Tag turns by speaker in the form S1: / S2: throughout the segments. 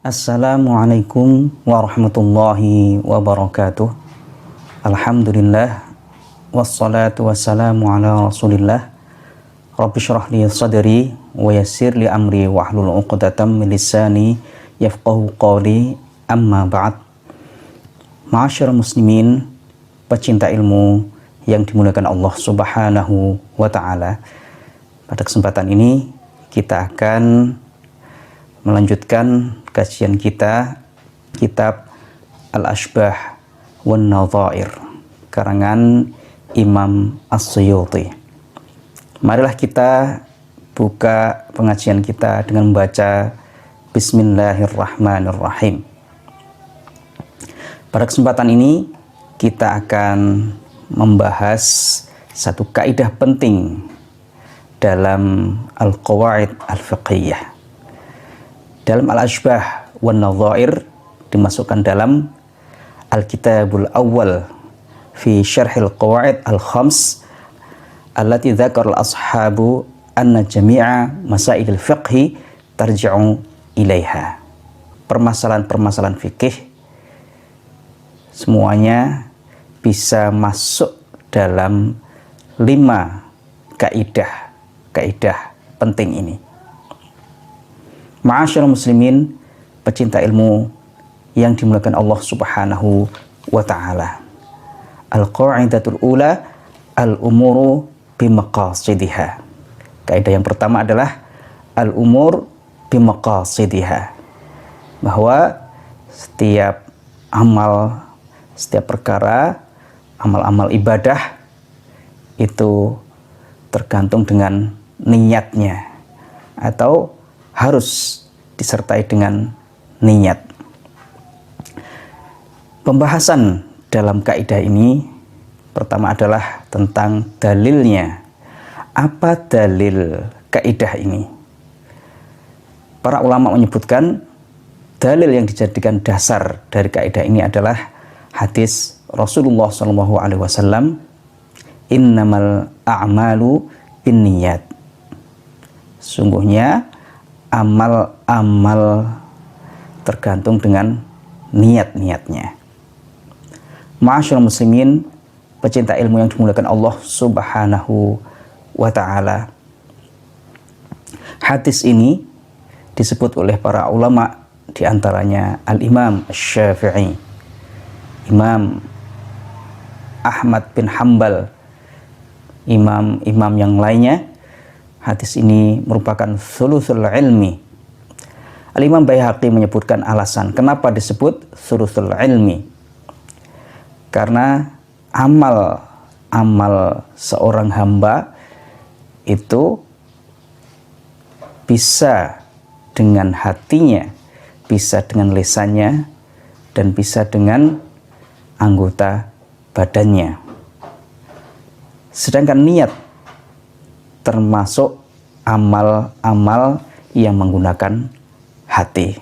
S1: Assalamualaikum warahmatullahi wabarakatuh. Alhamdulillah wassalatu wassalamu ala Rasulillah. Rabbi shrah li sadri wa yassir li amri wahlul 'uqdatam min lisani yafqahu qawli. Amma ba'd. Ma'asyiral muslimin, pecinta ilmu yang dimuliakan Allah Subhanahu wa taala. Pada kesempatan ini kita akan melanjutkan kajian kita kitab Al-Ashbah wan Nadhair karangan Imam As-Suyuti. Marilah kita buka pengajian kita dengan membaca Bismillahirrahmanirrahim. Pada kesempatan ini kita akan membahas satu kaidah penting dalam Al-Qawaid Al-Fiqhiyah. Dalam Al-Ashbah wan Nadhair dimasukkan dalam Al-Kitabul Awwal fi Syarhil Qawaid Al-Khams allati dzakara al-ashabu anna jami'a masailil fiqhi tarji'u ilaiha. Permasalahan-permasalahan fikih semuanya bisa masuk dalam 5 kaidah penting ini. Ma'asyiral muslimin, pecinta ilmu yang dimuliakan Allah Subhanahu wa taala. Al-qaidatul ula al-umuru bimaqasidiha. Kaidah yang pertama adalah al-umur bimaqasidiha. Bahwa setiap amal, setiap perkara, amal-amal ibadah itu tergantung dengan niatnya atau harus disertai dengan niat. Pembahasan dalam kaidah ini pertama adalah tentang dalilnya. Apa dalil kaidah ini? Para ulama menyebutkan dalil yang dijadikan dasar dari kaidah ini adalah hadis Rasulullah SAW, innamal a'malu binniyat. Sungguhnya amal-amal tergantung dengan niat-niatnya. Ma'asyiral muslimin, pecinta ilmu yang dimuliakan Allah Subhanahu wa taala. Hadis ini disebut oleh para ulama, di antaranya Al-Imam Asy-Syafi'i, Imam Ahmad bin Hanbal, imam-imam yang lainnya. Hadis ini merupakan thuluthul ilmi. Al-Imam Baihaqi menyebutkan alasan kenapa disebut thuluthul ilmi. Karena amal seorang hamba itu bisa dengan hatinya, bisa dengan lisannya, dan bisa dengan anggota badannya. Sedangkan niat termasuk amal-amal yang menggunakan hati.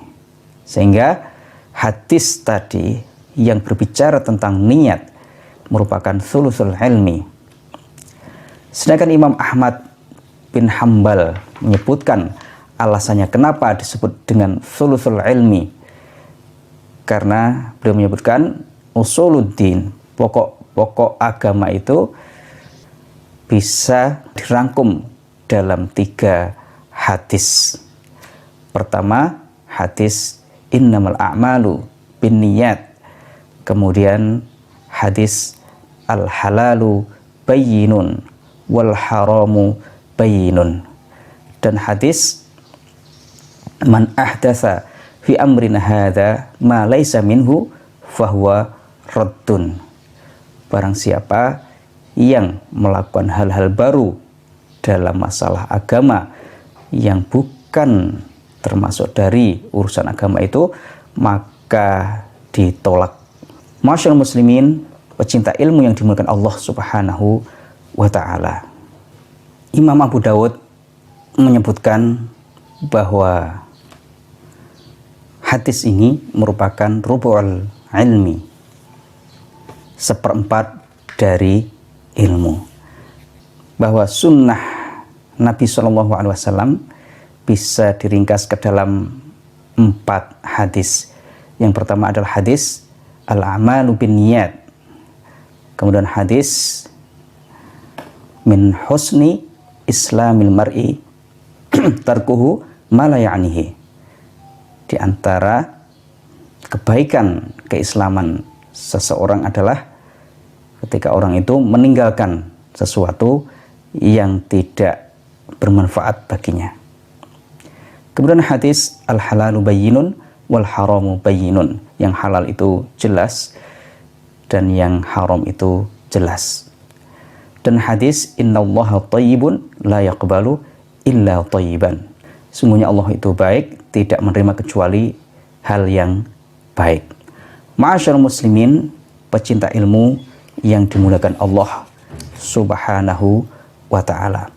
S1: Sehingga hadis tadi yang berbicara tentang niat merupakan thuluthul ilmi. Sedangkan Imam Ahmad bin Hanbal menyebutkan alasannya kenapa disebut dengan thuluthul ilmi. Karena beliau menyebutkan usuluddin, pokok-pokok agama itu bisa dirangkum dalam 3 hadis. Pertama, hadis innamal a'malu binniyat. Kemudian hadis al-halalu bayyinun wal haramu bayyinun. Dan hadis man ahdatsa fi amrina hadza ma laisa minhu fahuwa raddun. Barang siapa yang melakukan hal-hal baru dalam masalah agama yang bukan termasuk dari urusan agama itu, maka ditolak. Masyaallah muslimin, pecinta ilmu yang dimuliakan Allah Subhanahu wa taala. Imam Abu Dawud menyebutkan bahwa hadis ini merupakan rubu'ul ilmi, 1/4 dari ilmu. Bahwa sunnah Nabi SAW bisa diringkas ke dalam 4 hadis. Yang pertama adalah hadis al-a'malu binniyat. Kemudian hadis min husni islamil mar'i tarkuhu ma la ya'nihi. Di antara kebaikan keislaman seseorang adalah ketika orang itu meninggalkan sesuatu yang tidak bermanfaat baginya. Kemudian hadis al-halalu bayyinun wal haramu bayyinun. Yang halal itu jelas dan yang haram itu jelas. Dan hadis innallaha thayyibun la yaqbalu illa thayyiban. Sungguhnya Allah itu baik, tidak menerima kecuali hal yang baik. Ma'asyarul muslimin, pecinta ilmu yang dimuliakan Allah Subhanahu wa ta'ala.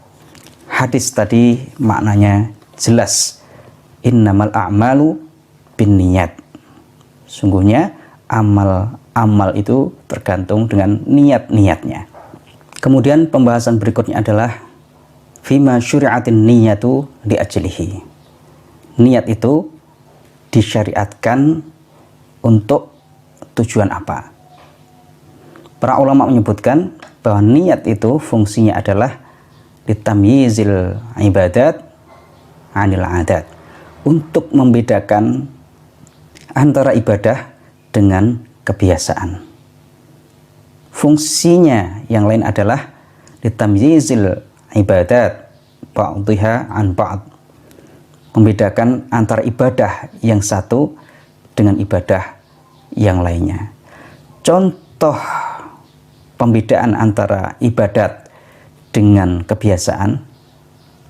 S1: Hadis tadi maknanya jelas. Innamal a'malu binniyat. Sungguhnya amal itu tergantung dengan niat-niatnya. Kemudian pembahasan berikutnya adalah fima syuri'atin niyatu li ajlihi. Niat itu disyariatkan untuk tujuan apa? Para ulama menyebutkan bahwa niat itu fungsinya adalah litamyizil ibadat 'anil 'adat, untuk membedakan antara ibadah dengan kebiasaan. Fungsinya yang lain adalah litamyizil ibadat ba'dhiha an ba'd, membedakan antara ibadah yang satu dengan ibadah yang lainnya. Contoh pembedaan antara ibadat dengan kebiasaan,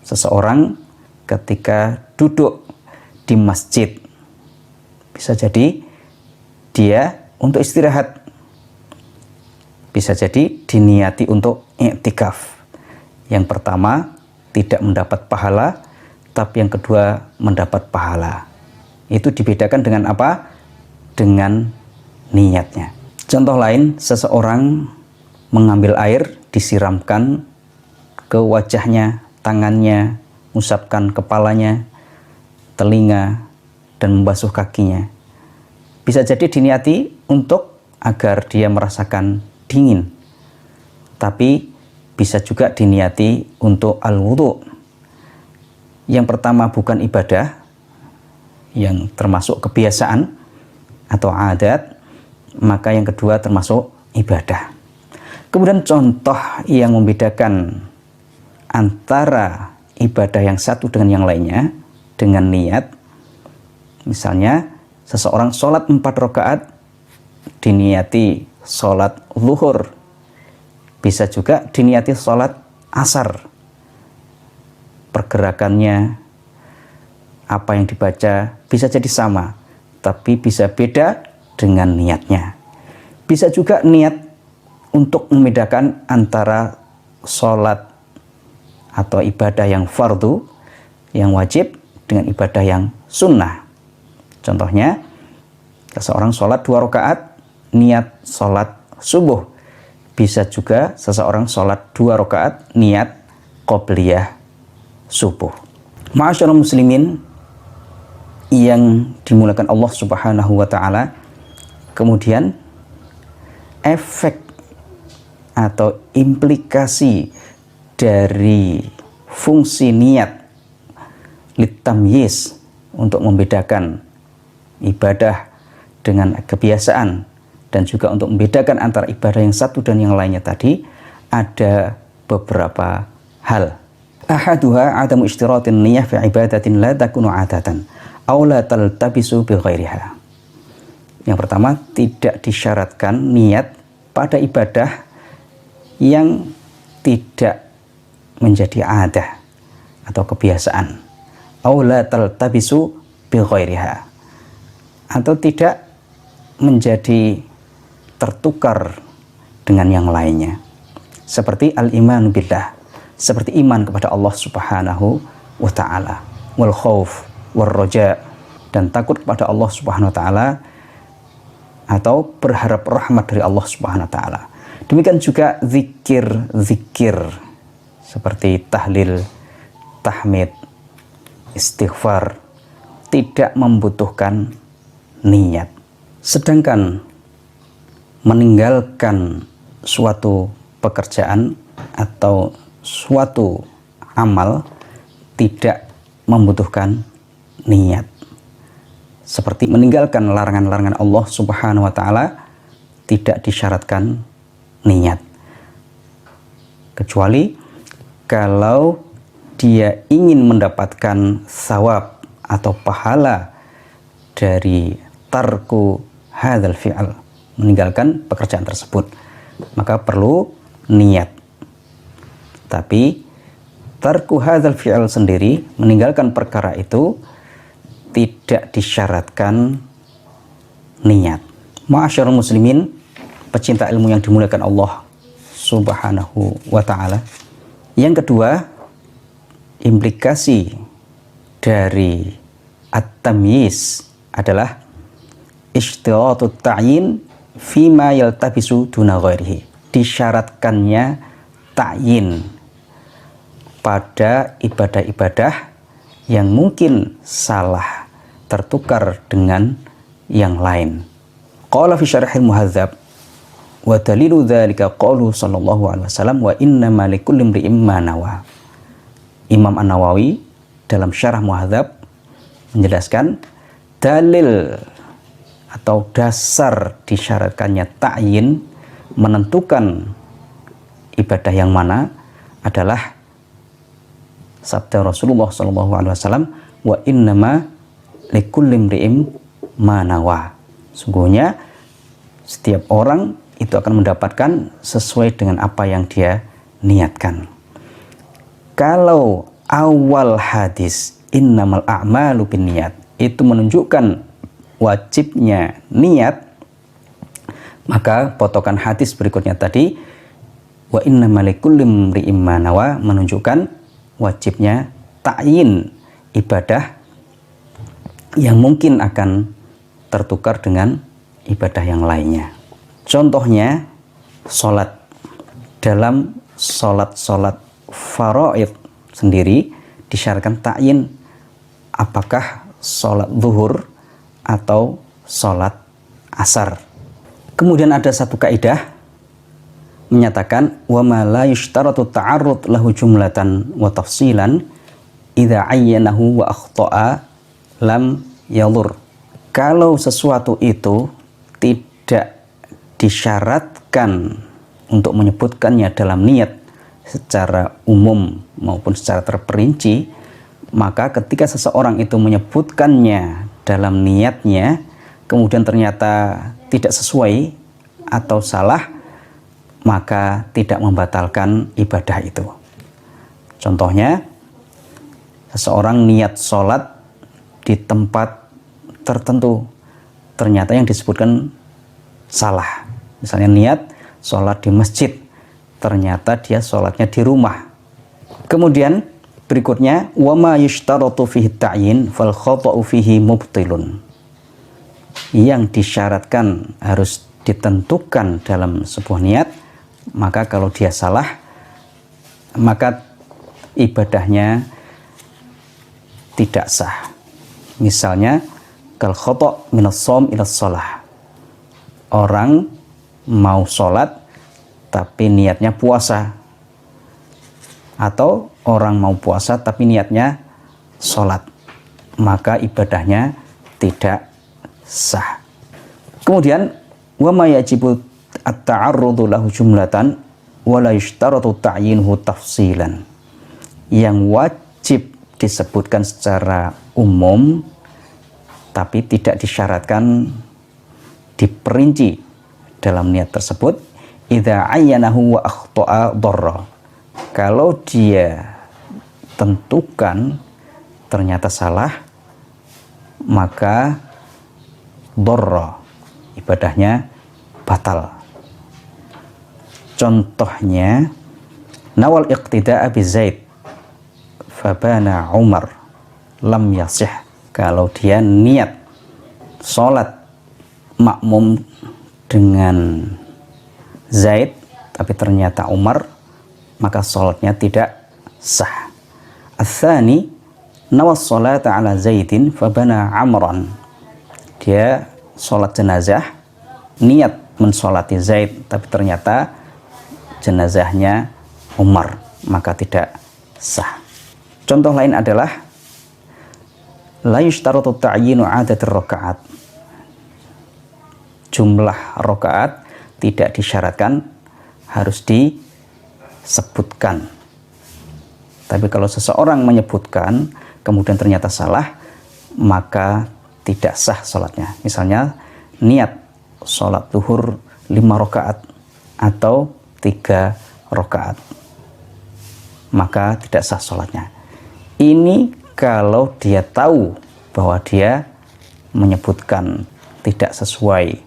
S1: seseorang ketika duduk di masjid, bisa jadi dia untuk istirahat, bisa jadi diniati untuk i'tikaf. Yang pertama tidak mendapat pahala, tapi yang kedua mendapat pahala. Itu dibedakan dengan apa? Dengan niatnya. Contoh lain, seseorang mengambil air, disiramkan ke wajahnya, tangannya, mengusapkan kepalanya, telinga, dan membasuh kakinya. Bisa jadi diniati untuk agar dia merasakan dingin, tapi bisa juga diniati untuk al-wudu. Yang pertama bukan ibadah, yang termasuk kebiasaan atau adat, maka yang kedua termasuk ibadah. Kemudian contoh yang membedakan antara ibadah yang satu dengan yang lainnya dengan niat, misalnya seseorang sholat 4 rakaat diniati sholat zuhur, bisa juga diniati sholat asar. Pergerakannya, apa yang dibaca bisa jadi sama, tapi bisa beda dengan niatnya. Bisa juga niat untuk membedakan antara sholat atau ibadah yang fardu, yang wajib, dengan ibadah yang sunnah. Contohnya, seseorang sholat 2 rakaat, niat sholat subuh. Bisa juga seseorang sholat 2 rakaat, niat qobliyah subuh. Ma'asyarul muslimin yang dimuliakan Allah Subhanahu wa ta'ala, kemudian efek atau implikasi dari fungsi niat litamyiz, untuk membedakan ibadah dengan kebiasaan, dan juga untuk membedakan antara ibadah yang satu dan yang lainnya tadi, ada beberapa hal. Ahaduha adamu ishtiratin niyah fi ibadatin la takunu adatan aw la taltabisu bi ghairiha. Yang pertama, tidak disyaratkan niat pada ibadah yang tidak menjadi adah atau kebiasaan, aw la taltabisu bi ghairiha, atau tidak menjadi tertukar dengan yang lainnya. Seperti al-iman billah, seperti iman kepada Allah Subhanahu wa ta'ala, wal khauf wal roja, dan takut kepada Allah Subhanahu wa ta'ala, atau berharap rahmat dari Allah Subhanahu wa ta'ala. Demikian juga zikir-zikir seperti tahlil, tahmid, istighfar, tidak membutuhkan niat. Sedangkan meninggalkan suatu pekerjaan atau suatu amal tidak membutuhkan niat. Seperti meninggalkan larangan-larangan Allah Subhanahu wa taala tidak disyaratkan niat. Kecuali kalau dia ingin mendapatkan thawab atau pahala dari tarku hadzal fi'al, meninggalkan pekerjaan tersebut, maka perlu niat. Tapi tarku hadzal fi'al sendiri, meninggalkan perkara itu, tidak disyaratkan niat. Ma'asyarul muslimin, pecinta ilmu yang dimuliakan Allah Subhanahu wa ta'ala. Yang kedua, implikasi dari at-tamyiz adalah ishtiratut ta'yin fima yaltabisu duna ghairihi. Disyaratkannya ta'yin pada ibadah-ibadah yang mungkin salah tertukar dengan yang lain. Qala fi syarhil muhadzab wa dalilu dzalika qaulu sallallahu alaihi wasallam wa innama likulli imri'in ma nawa. Imam An-Nawawi dalam syarah muhadzab menjelaskan dalil atau dasar disyaratkannya ta'yin, menentukan ibadah yang mana, adalah sabda Rasulullah SAW, wa innama likulli imri'in ma nawa. Sungguhnya setiap orang itu akan mendapatkan sesuai dengan apa yang dia niatkan. Kalau awal hadis innamal a'malu binniyat itu menunjukkan wajibnya niat, maka potongan hadis berikutnya tadi wa innamal likulli imri'in ma nawa menunjukkan wajibnya ta'yin ibadah yang mungkin akan tertukar dengan ibadah yang lainnya. Contohnya sholat. Dalam sholat faraid sendiri disyaratkan ta'yin apakah sholat zuhur atau sholat asar. Kemudian ada satu kaidah menyatakan wa ma la yushtaratu ta'arrud lahu jumlatan wa tafsilan idza ayyanahu wa akhta'a lam yadhur. Kalau sesuatu itu tidak disyaratkan untuk menyebutkannya dalam niat secara umum maupun secara terperinci, maka ketika seseorang itu menyebutkannya dalam niatnya kemudian ternyata tidak sesuai atau salah, maka tidak membatalkan ibadah itu. Contohnya, seseorang niat sholat di tempat tertentu, ternyata yang disebutkan salah. Misalnya niat sholat di masjid, ternyata dia sholatnya di rumah. Kemudian berikutnya, wa ma yushtaratu fihi ta'yin fal khata'u fihi mubtilun. Yang disyaratkan harus ditentukan dalam sebuah niat, maka kalau dia salah, maka ibadahnya tidak sah. Misalnya kal khata' minas shaum ila shalah. Orang mau sholat tapi niatnya puasa, atau orang mau puasa tapi niatnya sholat, maka ibadahnya tidak sah. Kemudian wa ma yajibu at-ta'arrudu lahu jumlatan wa la yushtaratu ta'yinuhu tafsilan. Yang wajib disebutkan secara umum tapi tidak disyaratkan diperinci dalam niat tersebut, idza ayyanahu wa akhta'a dharra. Kalau dia tentukan ternyata salah, maka dharra, ibadahnya batal. Contohnya, nawal iqtida'a bi Zaid fabana Umar lam yasih. Kalau dia niat sholat makmum dengan Zaid tapi ternyata Umar, maka sholatnya tidak sah. Ats-tsani nawas sholata ala Zaidin fabana Amran. Dia sholat jenazah, niat mensolati Zaid, tapi ternyata jenazahnya Umar, maka tidak sah. Contoh lain adalah la yushtaratu ta'yinu adatir rakaat. Jumlah rakaat tidak disyaratkan harus disebutkan. Tapi kalau seseorang menyebutkan kemudian ternyata salah, maka tidak sah sholatnya. Misalnya niat sholat zuhur 5 rakaat atau 3 rakaat, maka tidak sah sholatnya. Ini kalau dia tahu bahwa dia menyebutkan tidak sesuai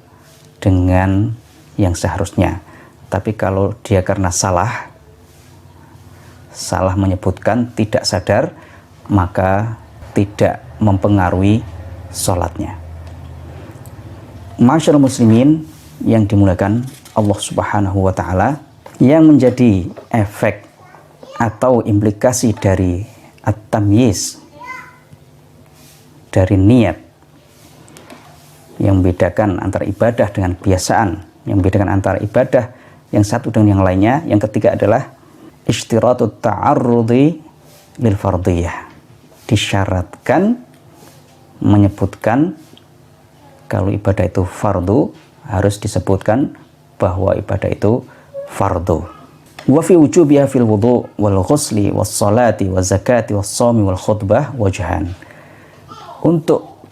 S1: dengan yang seharusnya. Tapi kalau dia karena salah menyebutkan, tidak sadar, maka tidak mempengaruhi sholatnya. Masyaallah muslimin yang dimuliakan Allah Subhanahu wa Ta'ala, yang menjadi efek atau implikasi dari at-tamyiz, dari niat, yang membedakan antara ibadah dengan kebiasaan, yang membedakan antara ibadah yang satu dengan yang lainnya. Yang ketiga adalah ishtiratut ta'arrudi lil fardiyah. Disyaratkan menyebutkan kalau ibadah itu fardu, harus disebutkan bahwa ibadah itu fardu. Wa fi wujubiha fil wudu wal ghusli was salati waz zakati was shaumi wal khutbah wajhan. Untuk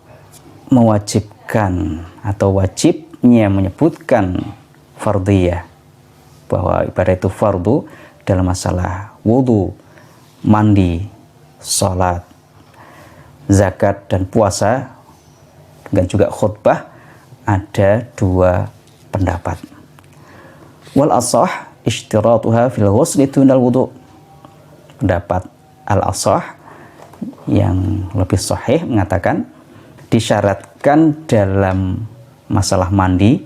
S1: mewajibkan atau wajibnya menyebutkan fardiyah, bahwa ibadah itu fardu dalam masalah wudu, mandi, salat, zakat dan puasa, dan juga khutbah, ada 2 pendapat. Wal asah ishtiratuha fil ghusli dunal wudu. Pendapat al-asah yang lebih sahih mengatakan disyaratkan dalam masalah mandi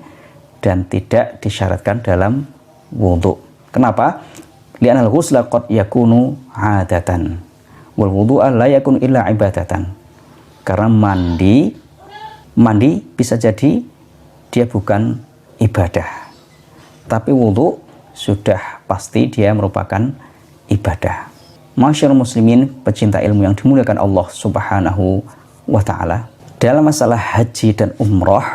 S1: dan tidak disyaratkan dalam wudu. Kenapa? Li'anal ghusla qad yakunu 'adatan wal wudu'a la yakunu illa ibadatan. Karena mandi bisa jadi dia bukan ibadah, tapi wudu sudah pasti dia merupakan ibadah. Masyaallah muslimin, pecinta ilmu yang dimuliakan Allah Subhanahu wa Ta'ala, dalam masalah haji dan umroh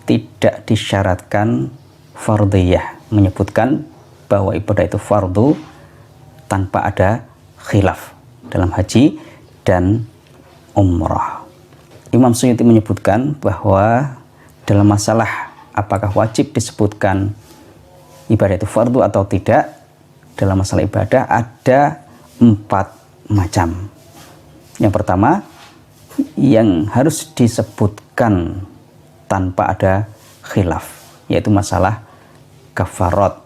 S1: tidak disyaratkan fardiyah, menyebutkan bahwa ibadah itu fardu tanpa ada khilaf dalam haji dan umroh. Imam Suyuti menyebutkan bahwa dalam masalah apakah wajib disebutkan ibadah itu fardu atau tidak, dalam masalah ibadah ada 4 macam. Yang pertama, yang harus disebutkan tanpa ada khilaf, yaitu masalah kafarat.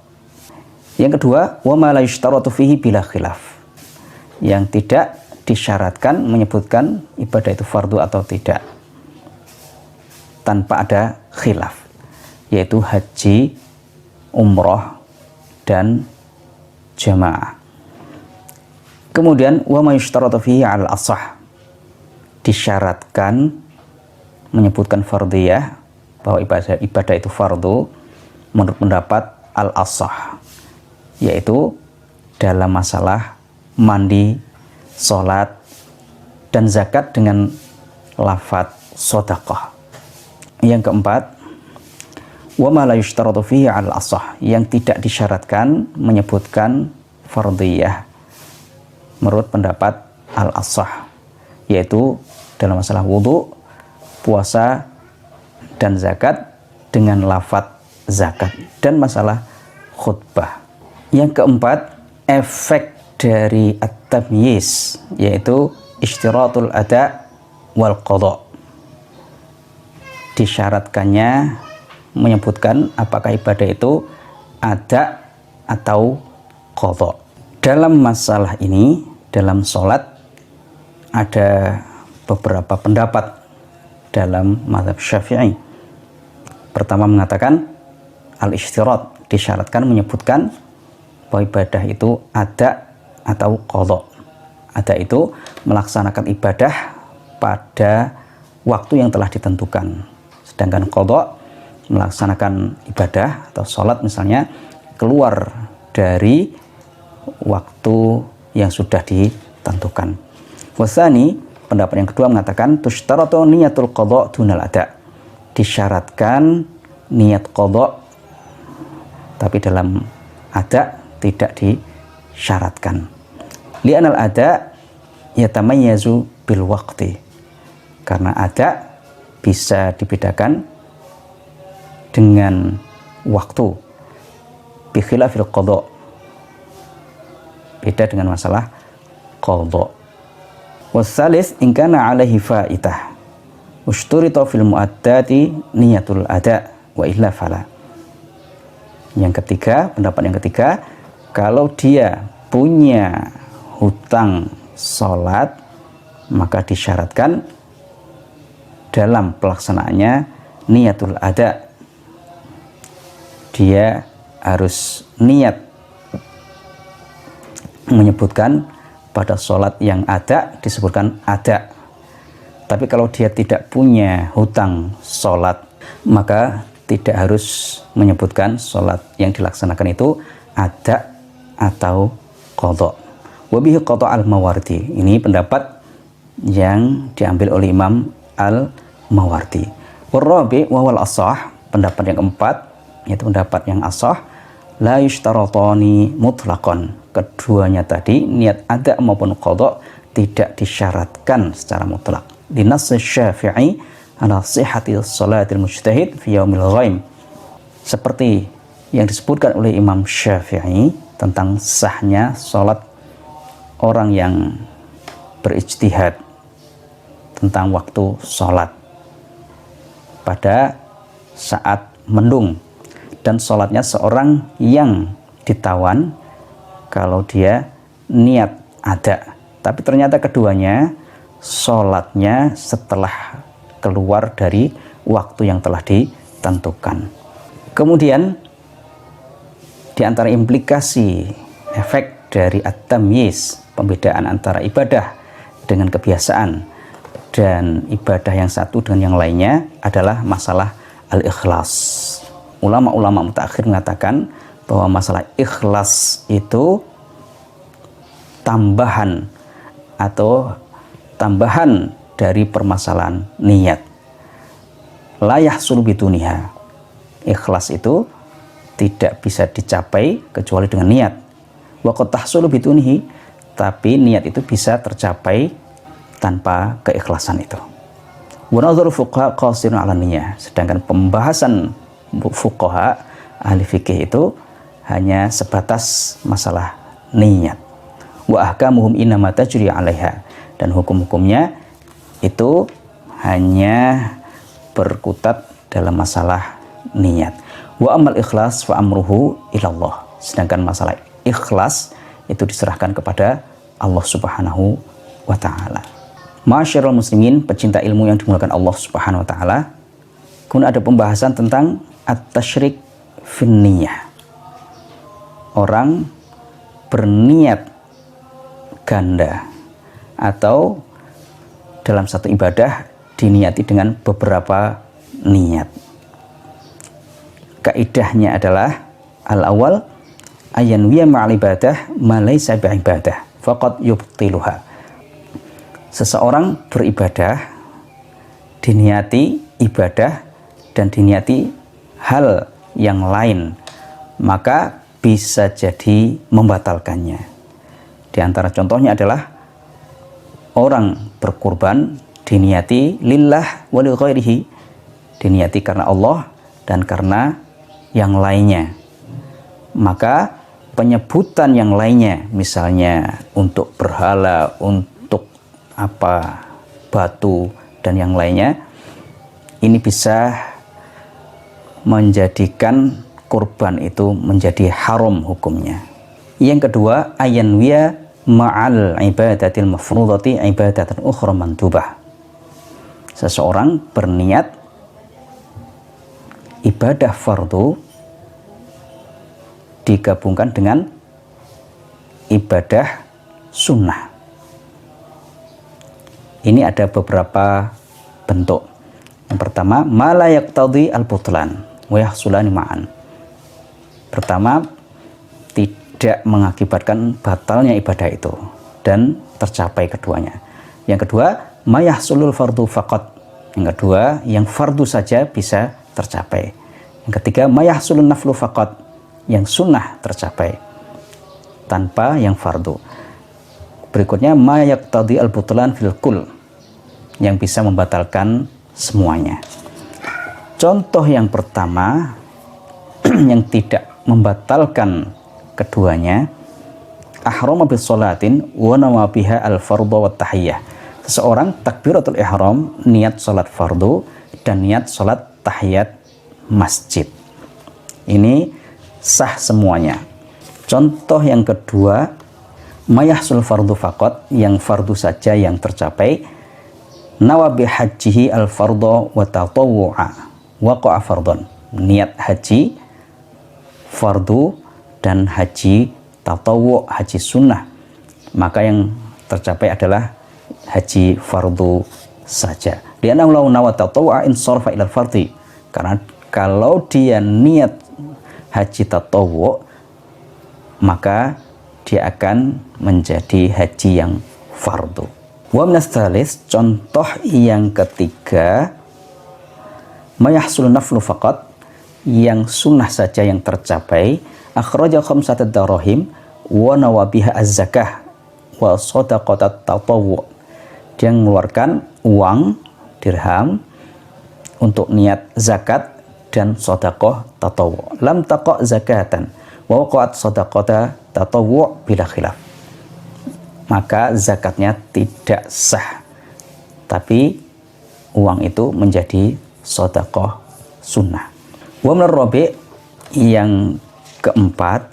S1: Yang kedua, wa ma la yushtaratu fihi bila khilaf, yang tidak disyaratkan menyebutkan ibadah itu fardu atau tidak tanpa ada khilaf, yaitu haji, umroh, dan jamaah. Kemudian wa ma yushtaratu fihi al asah, disyaratkan menyebutkan fardiyah, bahwa ibadah itu fardu menurut pendapat al asah, yaitu dalam masalah mandi, sholat, dan zakat dengan lafadz shadaqah. Yang keempat, wa ma la yushtaratu fihi al asah, yang tidak disyaratkan menyebutkan fardiyah menurut pendapat al asah, yaitu dalam masalah wudu, puasa, dan zakat dengan lafadz zakat, dan masalah khutbah. Yang keempat, efek dari at-tamyiz, yaitu ishtiratul ada wal qada. Disyaratkannya menyebutkan apakah ibadah itu ada atau qada. Dalam masalah ini, dalam sholat ada beberapa pendapat dalam mazhab Syafi'i. Pertama mengatakan al-ishtirat, disyaratkan menyebutkan bahwa ibadah itu ada atau qada, Ada itu melaksanakan ibadah pada waktu yang telah ditentukan. Sedangkan qadha melaksanakan ibadah atau sholat misalnya keluar dari waktu yang sudah ditentukan. Wasani, pendapat yang kedua mengatakan tushtaratu niyatul qadha dunal ada. Disyaratkan niat qadha tapi dalam ada tidak disyaratkan. Li'anal ada yatamayyazu bil waqti. Karena ada bisa dibedakan dengan waktu. Bi khilafil qadha. Beda dengan masalah qadha. Wasalis in kana alaihi fa'idah. Ushturita fil mu'addati niyatul ada wa illa fala. Yang ketiga, pendapat yang ketiga, kalau dia punya hutang sholat, maka disyaratkan dalam pelaksanaannya niyatul ada. Dia harus niat menyebutkan pada sholat yang ada disebutkan ada. Tapi kalau dia tidak punya hutang sholat, maka tidak harus menyebutkan sholat yang dilaksanakan itu ada atau qadha. Wabihi qadha al-Mawardi. Ini pendapat yang diambil oleh Imam al-Mawardi. Warabi wawal asah, pendapat yang keempat, yaitu pendapat yang asah, la yushtaratani mutlaqan. Keduanya tadi, niat ada maupun qadha tidak disyaratkan secara mutlak. Dinas Syafi'i ala sihhati shalatil mujtahid fi yaumil ghaim. Seperti yang disebutkan oleh Imam Syafi'i tentang sahnya salat orang yang berijtihad tentang waktu salat pada saat mendung, dan sholatnya seorang yang ditawan kalau dia niat ada, tapi ternyata keduanya sholatnya setelah keluar dari waktu yang telah ditentukan. Kemudian di antara implikasi efek dari at-tamyiz, pembedaan antara ibadah dengan kebiasaan dan ibadah yang satu dengan yang lainnya adalah masalah al-ikhlas. Ulama-ulama mutakhir mengatakan bahwa masalah ikhlas itu tambahan dari permasalahan niat. La yahsul biduniha. Ikhlas itu tidak bisa dicapai kecuali dengan niat. Wa qad tahsulu bidunihi, tapi niat itu bisa tercapai tanpa keikhlasan itu. Wa nadharu fuqaha qasirun 'ala niyyah. Sedangkan pembahasan fuqaha ahli fikih itu hanya sebatas masalah niat. Wa ahkamuhum innama tajri 'alaiha, dan hukum-hukumnya itu hanya berkutat dalam masalah niat. Wa amal ikhlas fa amruhu ilallah. Sedangkan masalah ikhlas itu diserahkan kepada Allah Subhanahu wa taala. Masyarul muslimin, pecinta ilmu yang dimuliakan Allah Subhanahu wa taala, kemudian ada pembahasan tentang at-tasyrik fin niyah. Orang berniat ganda atau dalam satu ibadah diniati dengan beberapa niat. Kaidahnya adalah al-awwal ayanwiya ma'al ibadah ma laysa bi'ibadah faqad yubtiluha. Seseorang beribadah diniati ibadah dan diniati hal yang lain, maka bisa jadi membatalkannya. Di antara contohnya adalah orang berkurban diniati lillah wa li ghairihi, diniati karena Allah dan karena yang lainnya. Maka penyebutan yang lainnya, misalnya untuk berhala, untuk batu dan yang lainnya, ini bisa menjadikan kurban itu menjadi haram hukumnya. Yang kedua, ayanwiya ma'al ibadatil mafrudati ibadatan ukhra mandubah. Seseorang berniat ibadah fardu digabungkan dengan ibadah sunnah. ini ada beberapa bentuk. Yang pertama, ma la yaqtadi al-butlan wa yahsulani ma'an. Pertama, tidak mengakibatkan batalnya ibadah itu dan tercapai keduanya. Yang kedua, ma yahsulul fardu faqat. Yang kedua, yang fardu saja bisa tercapai. Yang ketiga, ma yahsulun naflu faqat. Yang sunnah tercapai tanpa yang fardu. Berikutnya, ma yaqtadi al-butlan fil kull, yang bisa membatalkan semuanya. Contoh yang pertama yang tidak membatalkan keduanya, ahrama bis sholatin wa nawa biha al-fardhu wa tahiyyah. Seseorang takbiratul ihram, niat salat fardu dan niat salat tahiyat masjid. Ini sah semuanya. Contoh yang kedua, mayahsul fardu faqat, yang fardu saja yang tercapai, nawa bihajjihi al-fardhu wa tatawwu'a waqa'a fardhon. Niat haji fardu dan haji tatawwu', haji sunnah, maka yang tercapai adalah haji fardu saja. Li'annahu law nawa tatawwu'a insarafa ila al-fardhi. Karena kalau dia niat haji tatawwu', maka dia akan menjadi haji yang fardu. Wa minas tsalis, contoh yang ketiga, mayahsul naflu faqat, yang sunnah saja yang tercapai, akhraja khamsata darahim wa nawabiha az-zakah wa shadaqatat tatawwu'. Dia mengeluarkan uang dirham untuk niat zakat dan sedekah tatawwu'. Lam taqa zakatan wa waqa'at shadaqata tatawwu' bila khilaf. Maka zakatnya tidak sah, tapi uang itu menjadi sedekah sunnah. Wa min rabi', yang keempat,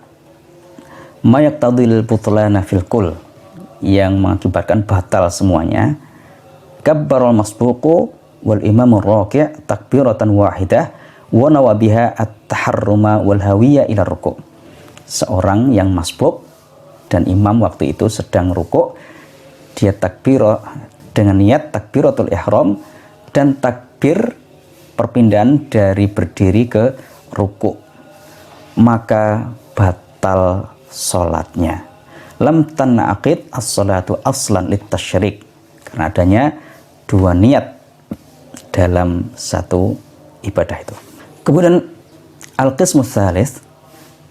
S1: ma yaqtadil butlana fil kull, yang mengakibatkan batal semuanya, kabbarul masbuqu wal imamur raki' takbiratan wahidah wa nawabiha at-taharruma wal hawiyya ila ruku'. Seorang yang masbuk dan imam waktu itu sedang ruku', dia takbir dengan niat takbiratul ihram dan takbir perpindahan dari berdiri ke ruku', maka batal salatnya. Lam tanaqid as-salatu aslan lit-tasyrik, karena adanya dua niat dalam satu ibadah itu. Kemudian al-qismu tsalis,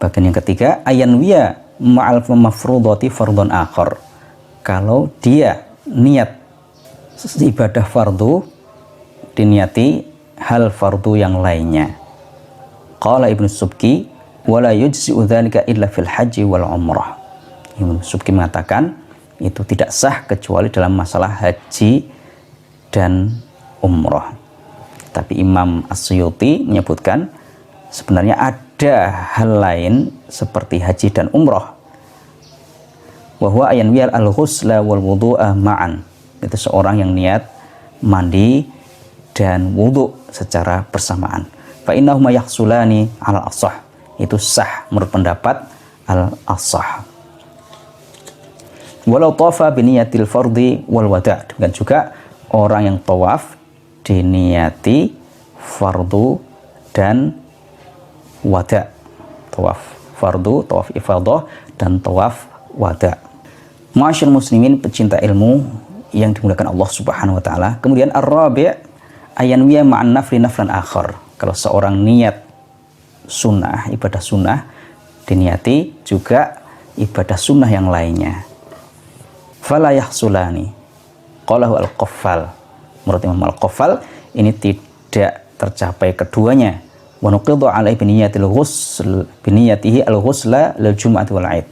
S1: bagian yang ketiga, ayanwiya ma'al mafrudati fardhon akhar. Kalau dia niat ibadah fardu, diniati hal fardu yang lainnya. Qala Ibnu Subki wala yujzi'u dzalika illa fil haji wal umrah. Ibnu Subki mengatakan itu tidak sah kecuali dalam masalah haji dan umrah. Tapi Imam As-Suyuti menyebutkan sebenarnya ada hal lain seperti haji dan umrah. Wa huwa ayanwiyal al-ghusla wal wudu'a ma'an. Itu seorang yang niat mandi dan wudu secara bersamaan. Fa innahuma yahsulani 'ala as-sah. Itu sah menurut pendapat al-asah. Walau tawafa biniyatil fardhi wal wada', dan juga orang yang tawaf diniyati fardu dan wada'. Tawaf fardu, tawaf ifadah, dan tawaf wada'. Ma'asyiral muslimin, pecinta ilmu yang dimuliakan Allah Subhanahu wa taala. Kemudian ar-rabi' ayanwiya ma'an nafli naflan akhar. Kalau seorang niat sunnah, ibadah sunnah, diniati juga ibadah sunnah yang lainnya. Fala yahsulani. Qalahu al-Qaffal. Menurut Imam al-Qaffal, ini tidak tercapai keduanya. Wa nuqidhu 'alaihi biniyatihi al-ghusla lil jum'ati wal 'aid.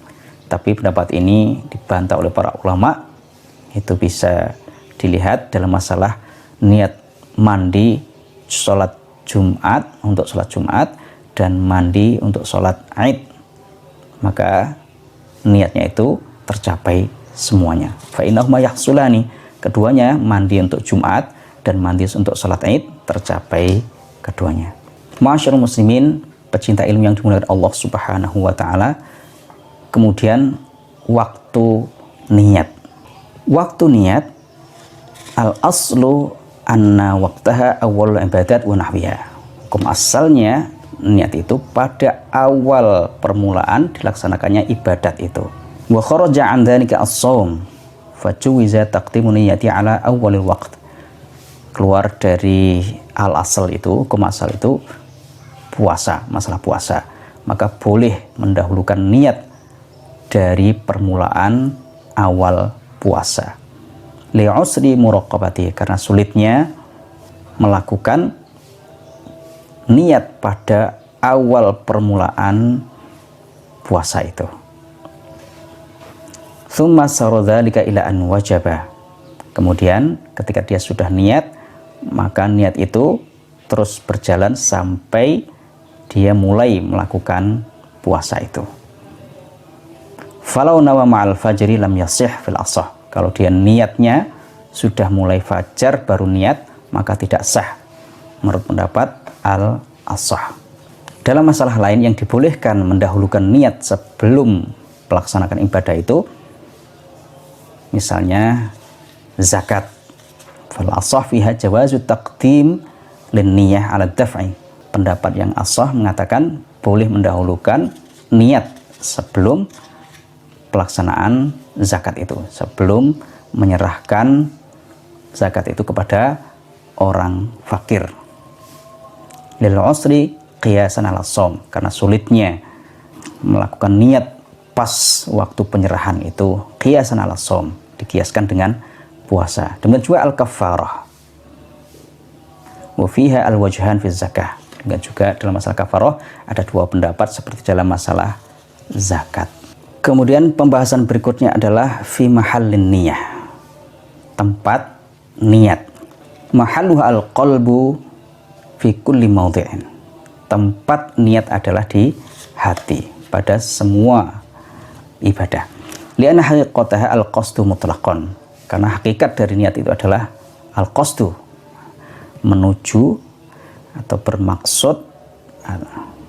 S1: Tapi pendapat ini dibantah oleh para ulama. Itu bisa dilihat dalam masalah niat mandi sholat Jumat, untuk sholat Jumat, dan mandi untuk sholat Aid, maka niatnya itu tercapai semuanya. Fa innahuma yahsulani, keduanya, mandi untuk Jumat dan mandi untuk sholat Aid, tercapai keduanya. Ma'asyiral muslimin, pecinta ilmu yang dimuliakan Allah Subhanahu wa taala. Kemudian waktu niat. Waktu niat Al-aslu anna waqtaha awwalul ibadat wa nahwiha. Hukum asalnya niat itu pada awal permulaan dilaksanakannya ibadat itu. Wa kharaja an dzalika as-shaum fajuwiza taqdimu niyati ala awwalil waqt. Keluar dari al-asal itu, hukum asal itu puasa, masalah puasa. Maka boleh mendahulukan niat dari permulaan awal puasa. Li'usri muraqabati, karena sulitnya melakukan niat pada awal permulaan puasa itu. Tsumma saradzalika ila an wajaba. Kemudian ketika dia sudah niat, maka niat itu terus berjalan sampai dia mulai melakukan puasa itu. Falau nawa ma'al fajri lam yasih fil ashah. Kalau dia niatnya sudah mulai fajar baru niat, maka tidak sah menurut pendapat al-ashah. Dalam masalah lain yang dibolehkan mendahulukan niat sebelum melaksanakan ibadah itu, misalnya zakat. Fal ashah fiha jawazu taqdim lin niyah ala daf'i. Pendapat yang ashah mengatakan boleh mendahulukan niat sebelum pelaksanaan zakat itu, sebelum menyerahkan zakat itu kepada orang fakir. Lil usri qiyasan ala shaum, karena sulitnya melakukan niat pas waktu penyerahan itu, qiyasan ala shaum, dikiaskan dengan puasa. Demikian juga al-kafarah. Wa fiha al-wajhan fi zakah. Demikian juga dalam masalah kafarah ada dua pendapat seperti dalam masalah zakat. Kemudian pembahasan berikutnya adalah fi mahallin niyah, tempat niat. Mahalluha al-qalbu fi kulli mawdi'in. Tempat niat adalah di hati pada semua ibadah. Li'anna haqiqataha al-qasdu mutlaqan. Karena hakikat dari niat itu adalah al-qasdu, menuju atau bermaksud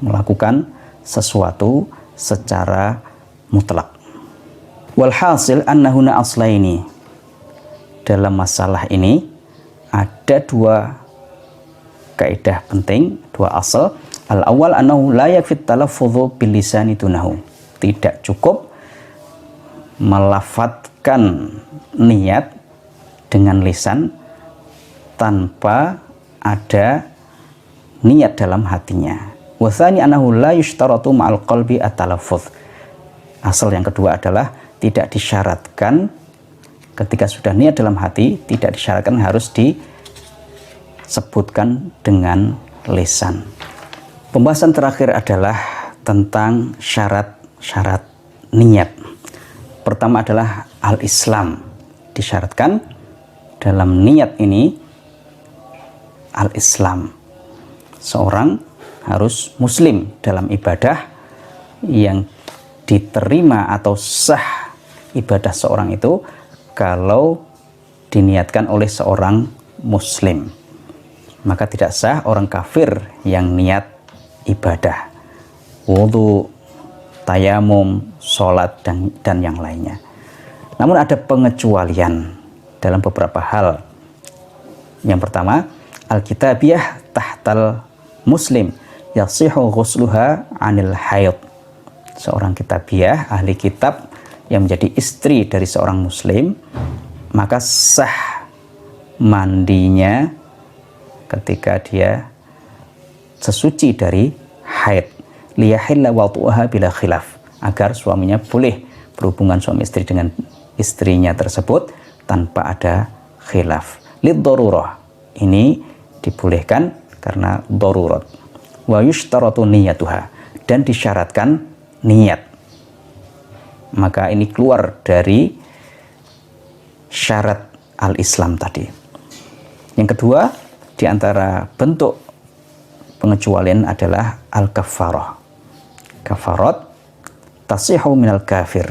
S1: melakukan sesuatu secara mutlak. Walhasil annahuna aslaini. Dalam masalah ini ada dua kaidah penting, dua asal. Al-awwal annahu la yakfi talaffudhu bil lisani dunahu. Tidak cukup melafadzkan niat dengan lisan tanpa ada niat dalam hatinya. Wa tsani annahu la yushtaratu ma'al qalbi at-talaffudz. Asal yang kedua adalah tidak disyaratkan ketika sudah niat dalam hati, tidak disyaratkan harus disebutkan dengan lisan. Pembahasan terakhir adalah tentang syarat-syarat niat. Pertama adalah al-Islam. Disyaratkan dalam niat ini al-Islam. Seorang harus muslim dalam ibadah yang diterima atau sah ibadah seorang itu kalau diniatkan oleh seorang muslim. Maka tidak sah orang kafir yang niat ibadah, wudu, tayamum, sholat, dan yang lainnya. Namun ada pengecualian dalam beberapa hal. Yang pertama, al-kitabiyah tahtal muslim yasihu ghusluha anil haid. Seorang kitabiyah, ahli kitab yang menjadi istri dari seorang muslim, maka sah mandinya ketika dia sesuci dari haid. Liyahilla watu'aha bila khilaf, agar suaminya boleh berhubungan suami istri dengan istrinya tersebut tanpa ada khilaf. Lid darurah, ini dibolehkan karena darurat. Wa yushtaratu niyatuha, dan disyaratkan niat. Maka ini keluar dari syarat al-Islam tadi. Yang kedua, di antara bentuk pengecualian adalah al-kafarah. Kafarat tasihu minal kafir,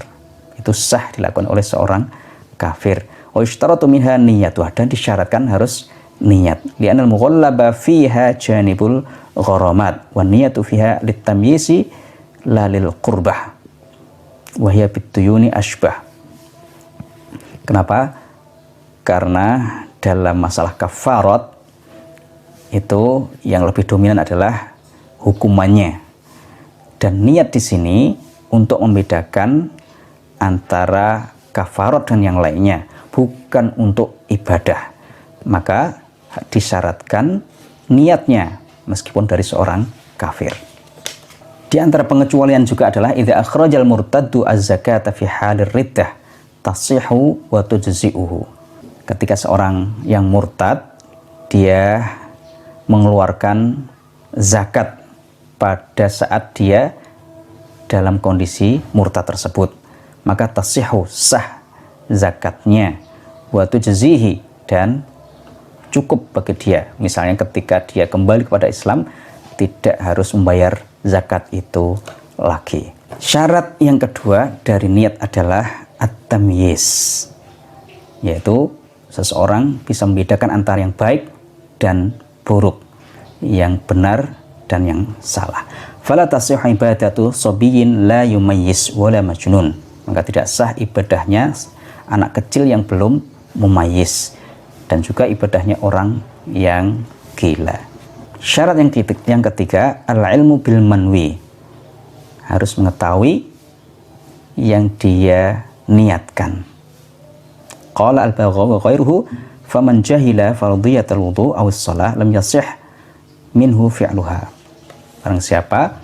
S1: itu sah dilakukan oleh seorang kafir. Wa yushtaratu minha niyatuha, dan disyaratkan harus niat. Li'anal mughallaba fiha janibul gharamat wa niyatu fiha litamyisi la lil qurbah wa hiya bituyuni ashbah. Kenapa? Karena dalam masalah kafarat itu yang lebih dominan adalah hukumannya. Dan niat di sini untuk membedakan antara kafarat dan yang lainnya, bukan untuk ibadah. Maka disyaratkan niatnya meskipun dari seorang kafir. Di antara pengecualian juga adalah idza akhrajal murtaddu az-zakata fi halir riddah tasihhu wa tujzi'uhu. Ketika seorang yang murtad dia mengeluarkan zakat pada saat dia dalam kondisi murtad tersebut, maka tasihhu, sah zakatnya, wa tujzihi, dan cukup bagi dia. Misalnya ketika dia kembali kepada Islam, tidak harus membayar zakat itu lagi. Syarat yang kedua dari niat adalah at-tamyiz, yaitu seseorang bisa membedakan antara yang baik dan buruk, yang benar dan yang salah. Fala tasihhu ibadatu sabiyyin la yumayyiz wala majnun. Maka tidak sah ibadahnya anak kecil yang belum mumayyiz, dan juga ibadahnya orang yang gila. Syarat yang ketiga, al-ilmu bil manwi, harus mengetahui yang dia niatkan. Qala al-Baghawi wa ghairuhu faman jahila fardhiyatal wudu aw as-shalah lam yasih minhu fi'luha. Barang siapa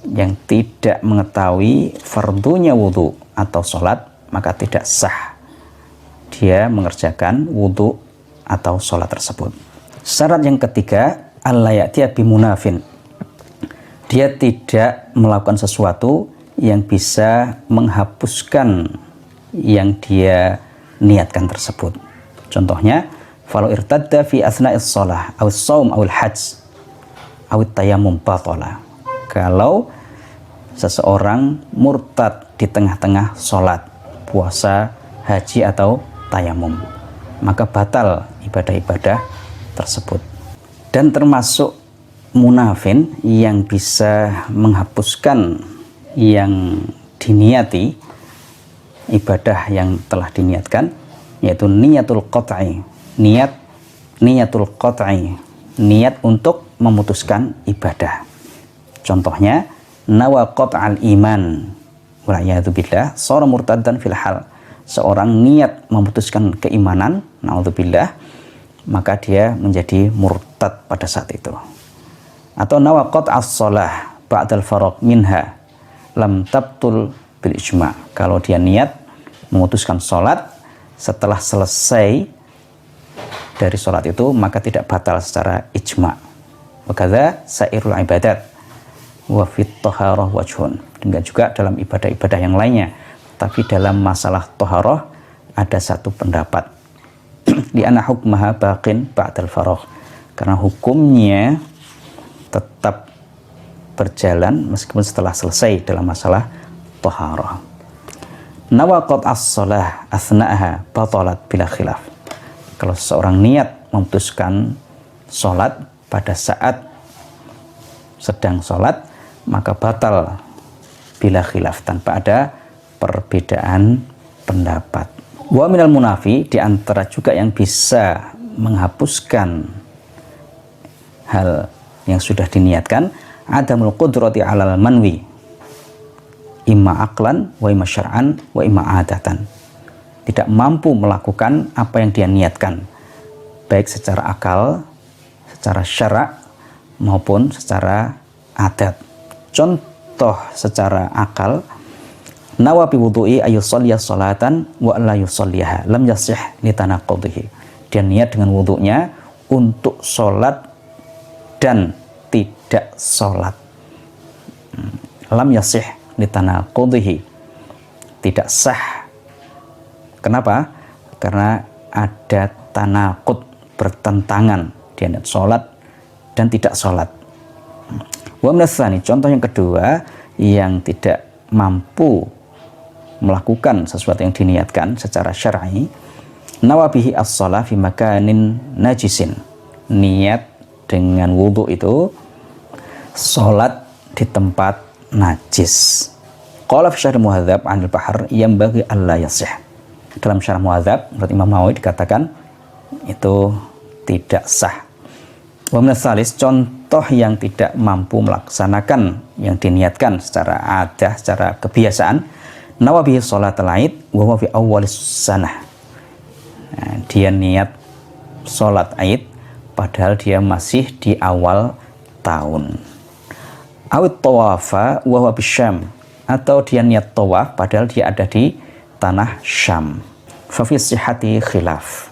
S1: yang tidak mengetahui fardunya wudu atau sholat, maka tidak sah dia mengerjakan wudu atau sholat tersebut. Syarat yang ketiga, alla ya'tiya bimunafin, dia tidak melakukan sesuatu yang bisa menghapuskan yang dia niatkan tersebut. Contohnya, falau irtadda fi asna'is shalah aw shaum aw al-hajj aw at-tayammum batala. Kalau seseorang murtad di tengah-tengah sholat, puasa, haji atau tayamum, maka batal ibadah-ibadah tersebut. Dan termasuk munafin yang bisa menghapuskan yang diniati, ibadah yang telah diniatkan, yaitu niatul qat'i, niatul qat'i, niat untuk memutuskan ibadah. Contohnya, nawa qat'al iman wal'iyadu billah shara murtaddan fil hal. Seorang niat memutuskan keimanan, naudzubillah, maka dia menjadi murtad pada saat itu. Atau nawa qat'as shalah ba'dal faragh minha lam tabtul bil ijma'. Kalau dia niat memutuskan sholat setelah selesai dari sholat itu, maka tidak batal secara ijma'. Wa kadza sairul ibadat wa fit taharah wajhun. Dan juga dalam ibadah-ibadah yang lainnya. Tapi dalam masalah taharah ada satu pendapat. Di anna hukmaha baqin ba'dal faragh. Karena hukumnya tetap berjalan meskipun setelah selesai dalam masalah taharah. Nawa qat'as shalah asna'aha batalat bila khilaf. Kalau seorang niat memutuskan sholat pada saat sedang sholat, maka batal bila khilaf, tanpa ada perbedaan pendapat. Wa minal munafi, di antara juga yang bisa menghapuskan hal yang sudah diniatkan, adamul qudrati alal manwi imma aqlan wa imma syar'an wa imma adatan. Tidak mampu melakukan apa yang dia niatkan, baik secara akal, secara syara' maupun secara adat. Contoh secara akal, nawa bi wudu'i ayusalliya sholatan wa la yusalliha lam yasih litanaqudhihi. Dia niat dengan wudunya untuk sholat dan tidak sholat. Lam yasih litanaqudhihi, tidak sah. Kenapa? Karena ada tanaqud, bertentangan. Dia niat sholat dan tidak sholat. Wa minasani, contoh yang kedua yang tidak mampu melakukan sesuatu yang diniatkan secara syar'i, nawabihi as-shalah fi makanin najisin. Niat dengan wudu itu sholat di tempat najis. Qala fi syarh muhadzab 'anil bahr yang bagi alla yasih. Dalam syarh muhadzab menurut Imam Nawawi dikatakan itu tidak sah. Wa min tsalis, contoh yang tidak mampu melaksanakan yang diniatkan secara adah, secara kebiasaan, nawa bihi sholatul Aid wa huwa fi awwalis sanah. Nah, dia niat sholat Aid padahal dia masih di awal tahun. Awit tawafa wa huwa bisyam, atau dia niat tawaf padahal dia ada di tanah Syam. Fa fi sihhati khilaf.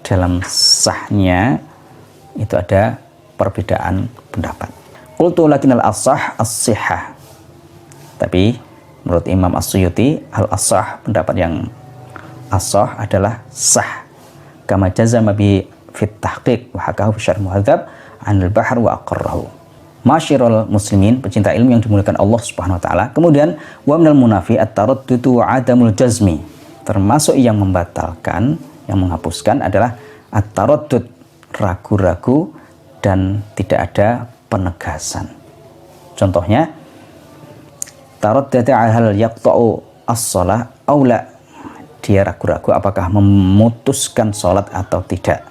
S1: Dalam sahnya itu ada perbedaan pendapat. Qultu lakinnal ashah as-sihhah. Tapi menurut Imam As-Suyuti, al-ashah, pendapat yang ashah adalah sah. Kama jazama bi fit tahqiq wa hakahu fi syarh muhadzab an al-bahr wa aqarrahu. Masyirul muslimin, pecinta ilmu yang dimuliakan Allah Subhanahu wa taala. Kemudian wa minal munafi at-taraddudu wa adamul jazmi. Termasuk yang membatalkan, yang menghapuskan adalah at-taraddud, ragu-ragu dan tidak ada penegasan. Contohnya, taraddada hal yaqta'u as-shalah aw la. Dia ragu-ragu apakah memutuskan salat atau tidak.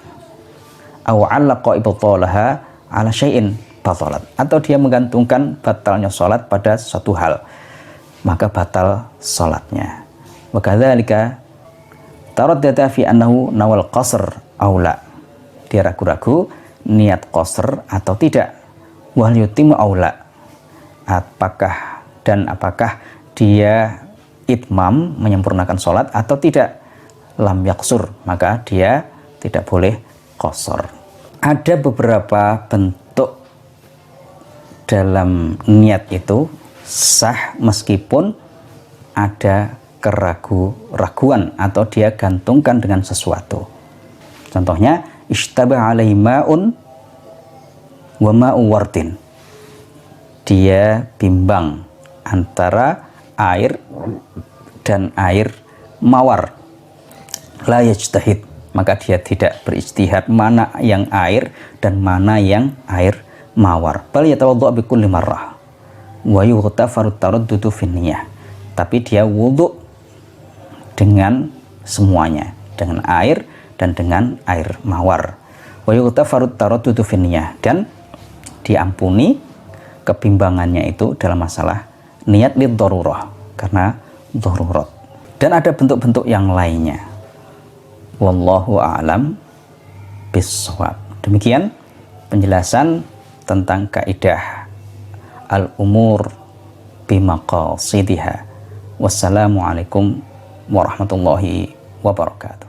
S1: Aw 'allaqa ibtalaha 'ala syai'in batalat, atau dia menggantungkan batalnya salat pada suatu hal, maka batal salatnya. Wa kadzalika taraddada fi annahu nawal qasr aw la. Dia ragu-ragu niat qasr atau tidak. Wal yutimmu aw la. Apakah dia itmam, menyempurnakan sholat atau tidak. Lam yaksur, maka dia tidak boleh qasr. Ada beberapa bentuk dalam niat itu sah meskipun ada keraguan atau dia gantungkan dengan sesuatu. Contohnya, ishtabah alaihi ma'un wa ma'u wardin. Dia bimbang antara air dan air mawar. La yajtahid, maka dia tidak berijtihad mana yang air dan mana yang air mawar. Bal yatawaddu bi kulli marrah wa yughtafaru taraddudu fi niyyah. Tapi dia wudu dengan semuanya, dengan air dan dengan air mawar. Wa yughtafaru taraddudu fi niyyah, dan diampuni kebimbangannya itu dalam masalah niat lid darurah, karena darurat. Dan ada bentuk-bentuk yang lainnya. Wallahu a'lam bissawab. Demikian penjelasan tentang kaidah al-umur bimaqasidiha. Wassalamualaikum warahmatullahi wabarakatuh.